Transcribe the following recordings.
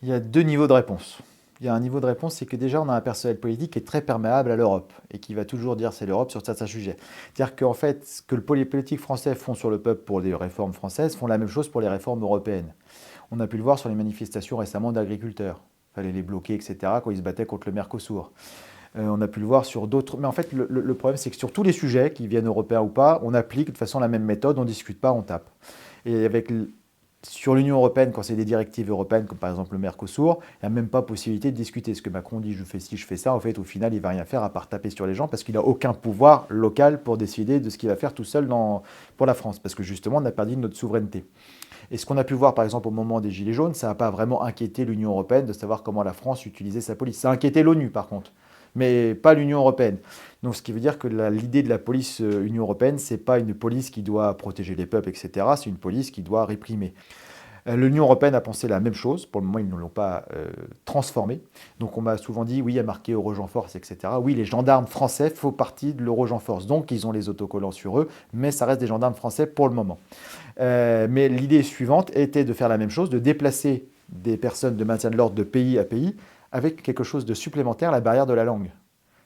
Il y a deux niveaux de réponse. Il y a un niveau de réponse, c'est que déjà on a un personnel politique qui est très perméable à l'Europe et qui va toujours dire c'est l'Europe sur certains sujets. C'est-à-dire qu'en fait, ce que les politiques français font sur le peuple pour les réformes françaises font la même chose pour les réformes européennes. On a pu le voir sur les manifestations récemment d'agriculteurs. Il fallait les bloquer, etc., quand ils se battaient contre le Mercosur. On a pu le voir sur d'autres. Mais en fait, le problème, c'est que sur tous les sujets, qu'ils viennent européens ou pas, on applique de toute façon la même méthode, on ne discute pas, on tape. Et sur l'Union européenne, quand c'est des directives européennes, comme par exemple le Mercosur, il n'y a même pas possibilité de discuter. Ce que Macron dit, je fais ci, je fais ça, en fait, au final, il ne va rien faire à part taper sur les gens parce qu'il n'a aucun pouvoir local pour décider de ce qu'il va faire tout seul pour la France. Parce que justement, on a perdu notre souveraineté. Et ce qu'on a pu voir, par exemple, au moment des Gilets jaunes, ça n'a pas vraiment inquiété l'Union européenne de savoir comment la France utilisait sa police. Ça a inquiété l'ONU, par contre, mais pas l'Union européenne. Donc, ce qui veut dire que l'idée de la police Union européenne, c'est pas une police qui doit protéger les peuples, etc. C'est une police qui doit réprimer. L'Union européenne a pensé la même chose. Pour le moment, ils ne l'ont pas transformé. Donc, on m'a souvent dit, oui, il y a marqué Eurogent Force, etc. Oui, les gendarmes français font partie de l'Eurogent Force. Donc, ils ont les autocollants sur eux, mais ça reste des gendarmes français pour le moment. Mais l'idée suivante était de faire la même chose, de déplacer des personnes de maintien de l'ordre de pays à pays avec quelque chose de supplémentaire, la barrière de la langue.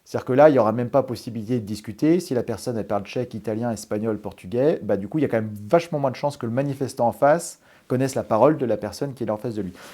C'est-à-dire que là, il n'y aura même pas possibilité de discuter. Si la personne elle parle tchèque, italien, espagnol, portugais, bah, du coup, il y a quand même vachement moins de chances que le manifestant en face connaisse la parole de la personne qui est en face de lui.